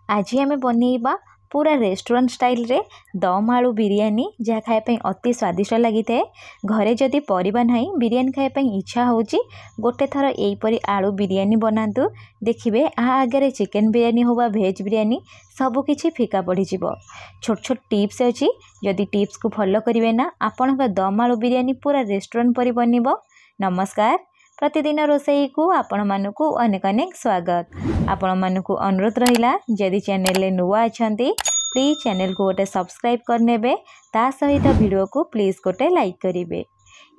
आज आम बनइबा पूरा रेस्टोरेंट स्टाइल रे दम आलू बिरियानी जहाँ खायापी अति स्वादिष्ट लगी थाए। घरे जदि परिबा नहीं बिरियानी खायापी इच्छा होची गोटे थर यहीपरी आलू बिरियानी बनातु देखिए आ आगे चिकेन बिरियानी हो भेज बिरियानी सबकि फिका पड़ जाव। छोट छोट टिप्स अच्छी जदि टिप्स को फॉलो करेंगे ना आपण दम आलू बिरियानी पूरा रेस्टोरेंट परी बनब। नमस्कार, प्रतिदिन रोसई को आपण मानकु अनेक अनेक स्वागत। आपण मानकु अनुरोध रहिला जदि चैनल ले नुआ अछंती प्लीज चैनल को गोटे सब्सक्राइब करनेबे ता सहित वीडियो को प्लीज गोटे लाइक करेंगे।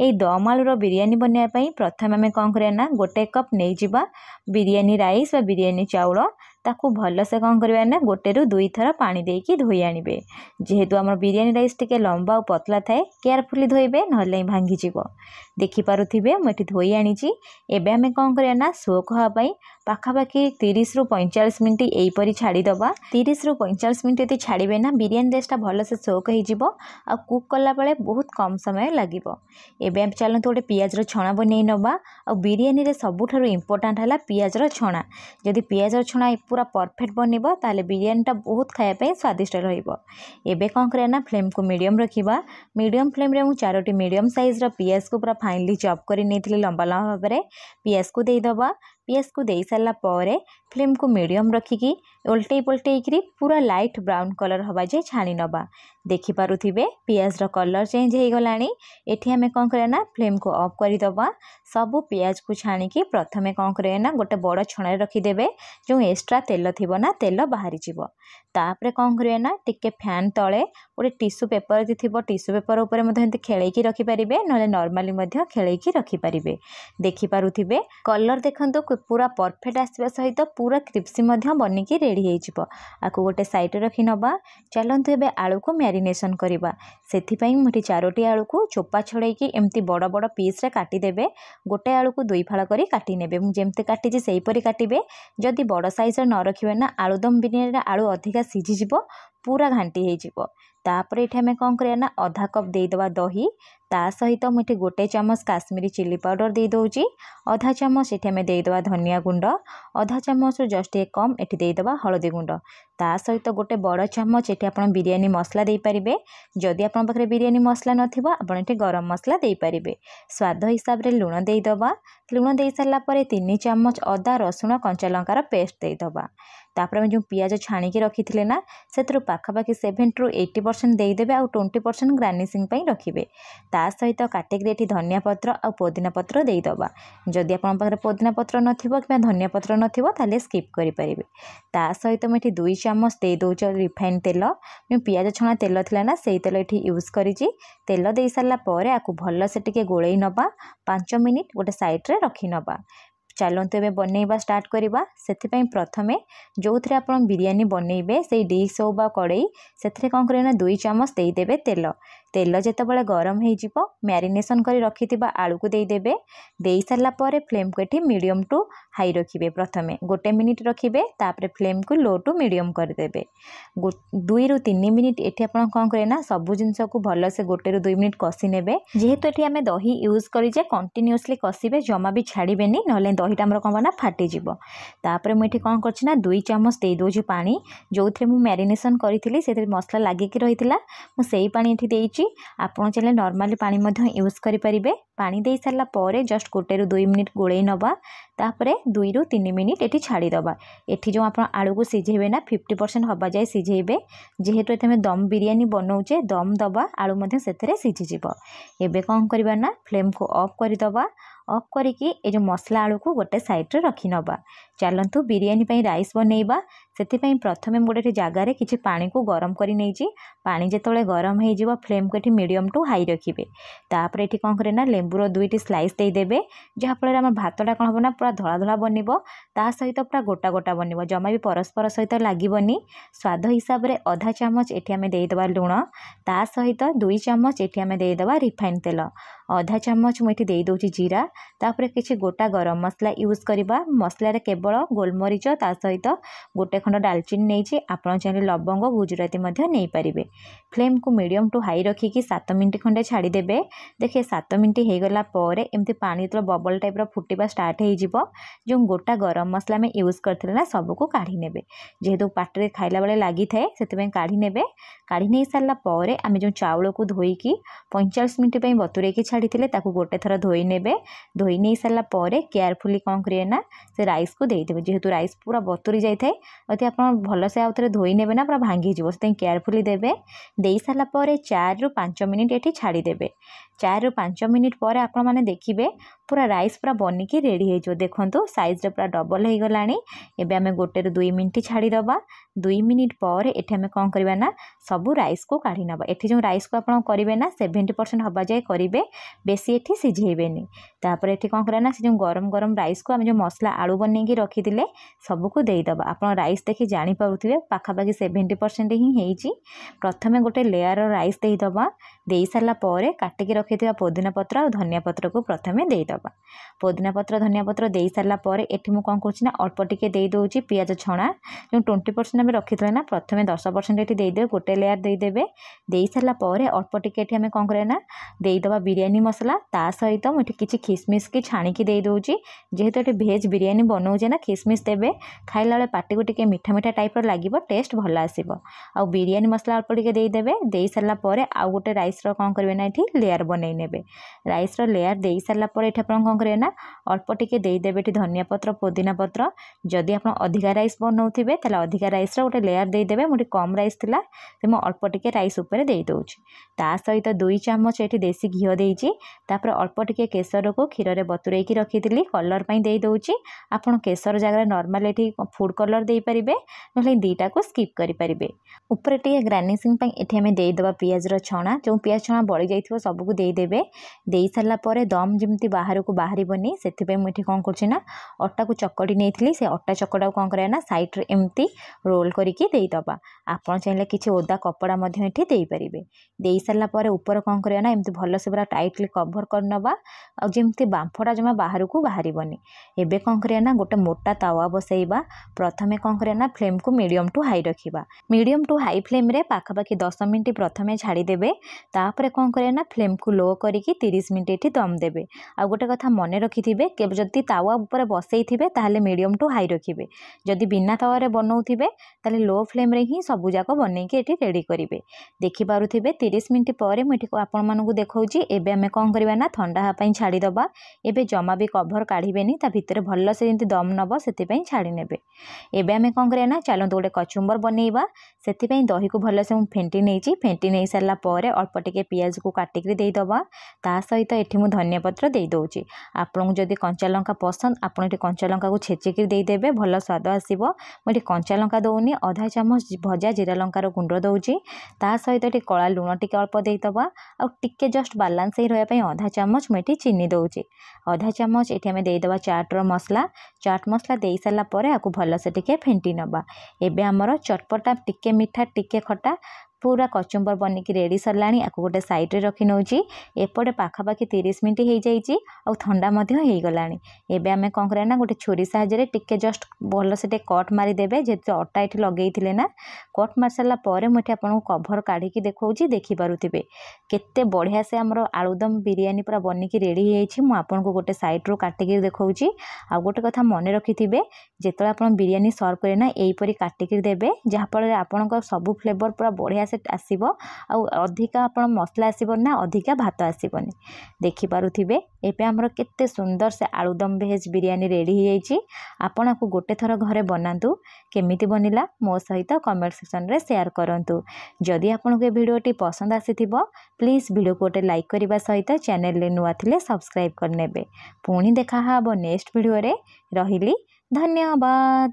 ये दम आलूर बिरियानी बनवाई प्रथम आम कौन करना गोटे कप नहीं जावा बिरियानी राइस व बिरियानी चाउल ताकू भलसे कौन करवा ना गोटे रु दुई थर पानी देकी धोई आनिबे। जेहेतु आम बिरियानी राइस टिके लंबा और पतला थाए केयरफुली धोइबे नहले भांगी देखि पारुथिबे मुझे धोई आनी। एबे आमे कौन करना ना सोक होगापाई पाखापाखि 30 रु 45 मिनट यहीपरी छाड़ीदबा। 30 रु 45 मिनट यदि छाड़े ना बिरियानी राइसटा भलसे सोक हो कुक कला बेले बहुत कम समय लगे। एबे हम चलते गोटे पियाजर छणा बन नवा। आ बिरियानी रे सबुठारु इम्पोर्टाट है पियाजर छणा। जदि पियाजर छणा पूरा परफेक्ट बनइबो ताले बिरियानीटा बहुत खायापी स्वादिष्ट रहिबो। एबे कौन करना फ्लेम को मीडियम रखिबा। मीडियम फ्लेम रे 4टी मीडियम साइज पियाज को पूरा फाइनली चॉप कर लंबा लंबा भाव में पियाज को देदबा। पियाज को दे सारा पर फ्लेम को मीडियम रखिकी उल्टे पलटेकरी पूरा लाइट ब्राउन कलर हवा जाए छाणी नवा। देखि पारुथिबे पियाज रो कलर चेंज हो गलानी। एठी हमें कौन करना फ्लेम को ऑफ करदबा। सबू पियाज को छाणिकी प्रथमे कौन करना गोटे बड़ छणारे रखिदेबे। जो एक्स्ट्रा तेल थी ना तेल बाहरी जीव। तापरे कौन करना टिके फैन तले गोटे टिश्यू पेपर थी टिश्यू पेपर उपर खेलैकी रखिपारे ना नॉर्मली खेलैकी रखिपारे। देखि पारुथिबे कलर देखंतु पूरा परफेक्ट आसवा सहित पूरा क्रिप्सी बनिकी रेडी हो। आपको गोटे साइड रखी नवा। चलतु एबे आलू को मैरिनेशन करवा। से मुझे 4टी आलू को चोपा छड़ेकी एमती बड़ बड़ पीस रे काटिदेबे। गोटे आलू को 2 फाड़ कर काटी नेबे। मुझे काटी से काटिबे। जदि बड़ साइज न रखिबे ना आलूदम बिरियानी आलू अधिका सीझीजिव पूरा घांटी हो। तापर ये आम कौन करना आधा कप देदबा दही ता सहित मुझे गोटे चामच काश्मीरी चिली पाउडर दे दौची। आधा चामच ये आम देदबा धनिया गुंड। आधा चामच जस्ट एक कम ये देदबा हलदी गुंड। ता सहित गोटे बड़ चामच ये आप बिरियानी मसला दे पारिबे। जदि आपन पाखरे बिरियानी मसला नथिबा आपण एठी गरम मसला दे पारिबे। स्वाद हिसाब रे लुण देदबा। लुण दे सारा पर 3 चामच अदा रसुण कंचा लंकार पेस्ट देदबा। तापर जो पियाज छाणिकी रखी ना से पाखापाखि 70 रु 80% देदेवे आ 20% गार्निशिंग रखिए। ता सहित काटिकी धनिया पत्र आ पुदीना पत्र देदबा। जदि आपन पाखरे पुदीना पत्र नथिबो कि धनिया पत्र नथिबो ताले स्किप करि परिबे। ता सहित मुझे 2 चामच दे दौच रिफाइन तेल। पियाज छणा तेल थिला ना से तेल ये यूज करिछि। तेल दे सारा पर आपको भल से टिके गोलई नवा। 5 मिनिट गोटे साइड रे रखी नवा। चलते एबे बनइबा स्टार्ट करवा। से प्रथमे जो थे आप बिरियानी बनइबे से डिश हो कड़ई से कौन करना 2 चामच देदेवे तेल। तेल जितेबाला गरम हो मैरिनेशन कर रखि आलू को देदेवे। दे सारा पर फ्लेम को ये मीडियम टू हाई रखिए। प्रथमे 1 मिनिट रखिए तापर फ्लेम को लो टू मीडियम करदेवे। 2 रु 3 मिनिट ये आप कौन करना सबू जिनस को भलसे 1 रु 2 मिनिट कषि नेबे। जेहेतु ये आम दही यूज करें कंटिन्यूअसली कषिबे जमा भी छाड़बेनी ना दहीटा आमर कौन ना फाटीजिव। तापर मुझे कौन करना 2 चामच दे दौची पानी जो थे मु मैरिनेशन करी से मसला लगिकी रही मुझे पानी ये देती। आपड़ चाहिए नॉर्मली पानी यूज करें। पानी दे सारा पर जस्ट 1 रु 2 मिनिट गोलई नवा। तापर 2 रु 3 मिनिट ये छाड़ीदबा। ये जो आप आलू को सीझेबे ना 50% हवा जाए सीझेबे। जेहेतु ये दम बिरियानी बनाऊे दम दबा आलू से सीझीजिव। एबे कौन करवा ना फ्लेम को ऑफ करदबा। ऑफ करिकी ये जो मसला आलू को गोटे साइड रे रखी नवा। चलतु बिरियानी पई राइस बनइबा। से प्रथमे गोटे जगार किसी पानी को गरम कर नहीं। पानी जिते गरम हो फ्लेम को ये मीडियम टू हाई रखिए। तापर ये कौन करना लेंबूर 2टी स्लाइस देदेवे जहाँफल आम भातटा कौन हम ना पूरा धला धला बनब। ता सहित पूरा गोटा गोटा बनब जमा भी परस्पर सहित लगभग। स्वाद हिसाब से आधा चामच ये आम देदेबा लुण। ता सहित 2 चामच ये आम देदेबा रिफाइन तेल। आधा चामच मुझे दे दौची जीरा। तापर किसी गोटा गरम मसला यूज करवा। मसलार केवल गोलमरीच ता सहित गोटे खंड डालचीनी नहीं। आपड़ चाहिए लवंग गुजराती नहीं पारे। फ्लेम को मीडियम टू हाई रखिकी 7 मिनिट खंडे छाड़ीदेवे। देखिए 7 मिनिट हो ହେଇଗଲା ପରେ ଏମିତି ପାଣି ଯେତେବେଳେ ବବଲ ଟାଇପ୍ର ଫୁଟିବା ଷ୍ଟାର୍ଟ ହେଇଯିବ ଯେଉଁ ଗୋଟା ଗରମ ମସଲା ଆମେ ୟୁଜ୍ କରିଥିଲେ ନା ସବୁକୁ କାଢ଼ି ନେବେ। ଯେହେତୁ ପାଟିରେ ଖାଇଲା ବେଳେ ଲାଗିଥାଏ ସେଥିପାଇଁ କାଢ଼ି ନେବେ। କାଢ଼ି ନେଇ ସାରିଲା ପରେ ଆମେ ଯେଉଁ ଚାଉଳକୁ ଧୋଇକି 45 ମିନିଟ୍ ପାଇଁ ବତୁରେଇକି ଛାଡ଼ିଥିଲେ ତାକୁ ଗୋଟେ ଥର ଧୋଇ ନେବେ। ଧୋଇ ନେଇ ସାରିଲା ପରେ କେୟାରଫୁଲି କ'ଣ କରିବେ ନା ସେ ରାଇସ୍କୁ ଦେଇଦେବେ। ଯେହେତୁ ରାଇସ୍ ପୁରା ବତୁରି ଯାଇଥାଏ ଯଦି ଆପଣ ଭଲସେ ଆଉ ଥରେ ଧୋଇ ନେବେ ନା ପୁରା ଭାଙ୍ଗିଯିବ, ସେଥିପାଇଁ କେୟାରଫୁଲି ଦେବେ। ଦେଇ ସାରିଲା ପରେ 4ରୁ 5 ମିନିଟ୍ ଏଠି ଛାଡ଼ିଦେବେ। 4ରୁ 5 ମିନିଟ୍ ପରେ ଆପଣମାନେ ଦେଖିବେ ପୁରା ରାଇସ୍ ପୁରା ବନିକି ରେଡ଼ି ହେଇଯିବ। ଦେଖନ୍ତୁ ସାଇଜ୍ରେ ପୁରା ଡବଲ୍ ହେଇଗଲାଣି। ଏବେ ଆମେ 1ରୁ 2 ମିନିଟ୍ ଛାଡ଼ିଦେବା। 2 ମିନିଟ୍ ପରେ ଏଠି ଆମେ କ'ଣ କରିବା ନା ସବୁ ରାଇସ୍କୁ କାଢ଼ି ନେବା। ଏଠି ଯେଉଁ ରାଇସ୍କୁ ଆପଣ କରିବେ ନା 70% ହେବା ଯାଏ କରିବେ, ବେଶୀ ଏଠି ସିଝେଇବେନି। ତାପରେ ଏଠି କ'ଣ କରିବା ନା ସେ ଯେଉଁ ଗରମ ଗରମ ରାଇସ୍କୁ ଆମେ ଯେଉଁ ମସଲା ଆଳୁ ବନେଇକି ରଖିଥିଲେ ସବୁକୁ ଦେଇଦେବା। ଆପଣ ରାଇସ୍ ଦେଖି ଜାଣିପାରୁଥିବେ ପାଖାପାଖି 70% ହିଁ ହେଇଛି। ପ୍ରଥମେ ଗୋଟେ ଲେୟାର ରାଇସ୍ ଦେଇଦେବା। ଦେଇ ସାରିଲା ପରେ କାଟିକି ରଖିଥିବା ପୋଦିନା ପତ୍ର ଆଉ ଧନିଆ ପତ୍ରକୁ ପ୍ରଥମେ ଦେଇଦେବା। ପୋଦିନା ପତ୍ର ଧନିଆ ପତ୍ର ଦେଇ ସାରିଲା ପରେ ଏଠି ମୁଁ କ'ଣ କରୁଛି ନା ଅଳ୍ପ ଟିକେ ଦେଇଦେଉଛି ପିଆଜ ଛଣା। ଯେଉଁ 20% ଆମେ ରଖିଥିଲେ ନା ପ୍ରଥମେ 10% ଏଠି ଦେଇଦେବେ, ଗୋଟେ ଲେୟାର ଦେଇଦେବେ। ଦେଇ ସାରିଲା ପରେ ଅଳ୍ପ ଟିକେ ଏଠି ଆମେ କ'ଣ କରିବା ନା ଦେଇଦେବା ବିରିୟାନୀ ମସଲା। ତା ସହିତ ମୁଁ ଏଠି କିଛି ଖିସମିସ୍ କି ଛାଣିକି ଦେଇଦେଉଛି। ଯେହେତୁ ଏଠି ଭେଜ୍ ବିରିୟାନୀ ବନାଉଛେ ନା ଖିସମିସ୍ ଦେବେ, ଖାଇଲା ବେଳେ ପାଟିକୁ ଟିକେ ମିଠା ମିଠା ଟାଇପ୍ର ଲାଗିବ, ଟେଷ୍ଟ ଭଲ ଆସିବ। ଆଉ ବିରିୟାନୀ ମସଲା ଅଳ୍ପ ଟିକେ ଦେଇଦେବେ। ଦେଇ ସାରିଲା ପରେ ଆଉ ଗୋଟେ ରାଇସ୍ର କ'ଣ କରିବେ ନା ଏଠି ଲେୟାର ବନେଇ ନେବେ। ରାଇସ୍ର ଲେୟାର ଦେଇ ସାରିଲା ପରେ ଏଠି ଆପଣ କ'ଣ କରିବେ ନା ଅଳ୍ପ ଟିକେ ଦେଇଦେବେ ଏଠି ଧନିଆ ପତ୍ର ପୋଦିନା ପତ୍ର। ଯଦି ଆପଣ ଅଧିକା ରାଇସ୍ ବନାଉଥିବେ ତାହେଲେ ଅଧିକା ରାଇସ୍ର ଗୋଟେ ଲେୟାର ଦେଇଦେବେ। ମୁଁ ଏଠି କମ୍ ରାଇସ୍ ଥିଲା ତ ମୁଁ ଅଳ୍ପ ଟିକେ ରାଇସ୍ ଉପରେ ଦେଇଦେଉଛି। ତା ସହିତ 2 ଚାମଚ ଏଠି ଦେଶୀ ଘିଅ ଦେଇଛି। ତାପରେ ଅଳ୍ପ ଟିକେ କେଶରକୁ କ୍ଷୀରରେ ବତୁରେଇକି ରଖିଥିଲି କଲର୍ ପାଇଁ ଦେଇଦେଉଛି। ଆପଣ କେଶର ଜାଗାରେ ନର୍ମାଲ ଏଠି ଫୁଡ଼୍ କଲର୍ ଦେଇପାରିବେ, ନହେଲେ ଦୁଇଟାକୁ ସ୍କିପ୍ କରିପାରିବେ। ଉପରେ ଟିକେ ଗାର୍ନିସିଂ ପାଇଁ ଏଠି ଆମେ ଦେଇଦେବା ପିଆଜର ଛଣା। ଯେଉଁ ପିଆଜ ଛଣା ବଳିଯାଇଥିବ ସବୁକୁ ଦେଇଦେବେ। ଦେଇ ସାରିଲା ପରେ ଦମ୍ ଯେମିତି ବାହାରକୁ ବାହାରିବନି ସେଥିପାଇଁ ମୁଁ ଏଠି କ'ଣ କରୁଛି ନା ଅଟାକୁ ଚକଟି ନେଇଥିଲି। ସେ ଅଟା ଚକଟାକୁ କ'ଣ କରିବା ନା ସାଇଡ଼୍ରେ ଏମିତି ରୋଲ୍ କରିକି ଦେଇଦେବା। ଆପଣ ଚାହିଁଲେ କିଛି ଓଦା କପଡ଼ା ମଧ୍ୟ ଏଠି ଦେଇପାରିବେ। ଦେଇ ସାରିଲା ପରେ ଉପର କ'ଣ କରିବା ନା ଏମିତି ଭଲସେ ପୁରା ଟାଇଟ୍ଲି କଭର୍ କରିନେବା, ଆଉ ଯେମିତି ବାମ୍ଫଟା ଜମା ବାହାରକୁ ବାହାରିବନି। ଏବେ କ'ଣ କରିବା ନା ଗୋଟେ ମୋଟା ତାୱା ବସାଇବା। ପ୍ରଥମେ କ'ଣ କରିବା ନା ଫ୍ଲେମ୍କୁ ମିଡ଼ିୟମ୍ ଟୁ ହାଇ ରଖିବା। ମିଡ଼ିୟମ୍ ଟୁ ହାଇ ଫ୍ଲେମ୍ରେ ପାଖାପାଖି 10 ମିନିଟ୍ ପ୍ରଥମେ ଛାଡ଼ିଦେବେ। ତାପରେ କ'ଣ କରିବା ନା ଫ୍ଲେମ୍କୁ ଲୋ କରିକି 30 ମିନିଟ୍ ଏଠି ଦମ୍ ଦେବେ। ଆଉ ଗୋଟେ କଥା ମନେ ରଖିଥିବେ କେବେ ଯଦି ତାୱା ଉପରେ ବସେଇଥିବେ ତାହେଲେ ମିଡ଼ିୟମ୍ ଟୁ ହାଇ ରଖିବେ। ଯଦି ବିନା ତାୱାରେ ବନାଉଥିବେ ତାହେଲେ ଲୋ ଫ୍ଲେମ୍ରେ ହିଁ ସବୁଯାକ ବନେଇକି ଏଠି ରେଡ଼ି କରିବେ। ଦେଖିପାରୁଥିବେ 30 ମିନିଟ୍ ପରେ ମୁଁ ଏଠି ଆପଣମାନଙ୍କୁ ଦେଖାଉଛି। ଏବେ ଆମେ କ'ଣ କରିବା ନା ଥଣ୍ଡା ହେବା ପାଇଁ ଛାଡ଼ିଦେବା। ଏବେ ଜମା ବି କଭର୍ କାଢ଼ିବେନି, ତା ଭିତରେ ଭଲସେ ଯେମିତି ଦମ୍ ନେବ ସେଥିପାଇଁ ଛାଡ଼ି ନେବେ। ଏବେ ଆମେ କ'ଣ କରିବା ନା ଚାଲନ୍ତୁ ଗୋଟେ କଚୁମ୍ବର ବନେଇବା। ସେଥିପାଇଁ ଦହିକୁ ଭଲସେ ମୁଁ ଫେଣ୍ଟି ନେଇଛି। ଫେଣ୍ଟି ନେଇ ସାରିଲା ପରେ ଅଳ୍ପ ଟିକେ ପିଆଜକୁ କାଟିକି ଦେଇଦେବା। ତା ସହିତ ଏଠି ମୁଁ ଧନିଆ ପତ୍ର ଦେଇଦେଉଛି। ଆପଣଙ୍କୁ ଯଦି କଞ୍ଚା ଲଙ୍କା ପସନ୍ଦ ଆପଣ ଏଠି କଞ୍ଚା ଲଙ୍କାକୁ ଛେଚିକି ଦେଇଦେବେ, ଭଲ ସ୍ୱାଦ ଆସିବ। ମୁଁ ଏଠି କଞ୍ଚା ଲଙ୍କା ଦେଉନି, ଅଧା ଚାମଚ ଭଜା ଜିରା ଲଙ୍କାର ଗୁଣ୍ଡ ଦେଉଛି। ତା ସହିତ ଏଠି କଳା ଲୁଣ ଟିକେ ଅଳ୍ପ ଦେଇଦେବା। ଆଉ ଟିକେ ଜଷ୍ଟ ବାଲାନ୍ସ ହେଇ ରହିବା ପାଇଁ ଅଧା ଚାମଚ ମୁଁ ଏଠି ଚିନି ଦେଉଛି। ଅଧା ଚାମଚ ଏଠି ଆମେ ଦେଇଦେବା ଚାଟ୍ର ମସଲା। ଚାଟ୍ ମସଲା ଦେଇ ସାରିଲା ପରେ ଆକୁ ଭଲସେ ଟିକେ ଫେଣ୍ଟି ନେବା। ଏବେ ଆମର ଚଟପଟା ଟିକେ ମିଠା ଟିକେ ଖଟା पूरा कचुम्बर बनिकी रेडी सरलाणी। आपको गोटे साइड्रे रखी नौची। एपटे पाखापाखि 30 मिनट हो जाइए और ठंडा हो गलानी। एबे आमे कौन करा ना गोटे छुरी साहाय्य टिके जस्ट भल से कट मारिदेवे। जेहेतु अटा ये लगे ना कट मार सारापर मुझे आपको कभर काढ़ी देखा देखिपे केते बढ़िया से आमर आलुदम बिरियानी पूरा बनिकी रेडी हो गोटे साइड्रु काटिकी देखा। आ गोटे कथा मन रखि थे जिते आप बिरियानी सर्व करें ना यहीपरी काटिकी देवे जहाँफल आपण सब फ्लेवर पूरा बढ़िया से आसब। अधिका आप मसला आसब ना अधिका भात आसबनी। देखिपे एवं आमर केते सुंदर से आलुदम भेज बिरियानी रेडी हो। आपण को गोटे थर घरे बनातु केमिति बनिला मो सहित कमेंट सेक्शन रे शेयर करंतु। जदि आपको ये वीडियोटी पसंद आसीथिबो प्लीज वीडियो को गोटे लाइक करने सहित चैनल रे नुआ थिले सब्सक्राइब करनेबे। पुणी देखा हाबो नेक्स्ट वीडियो रे। रहिली धन्यवाद।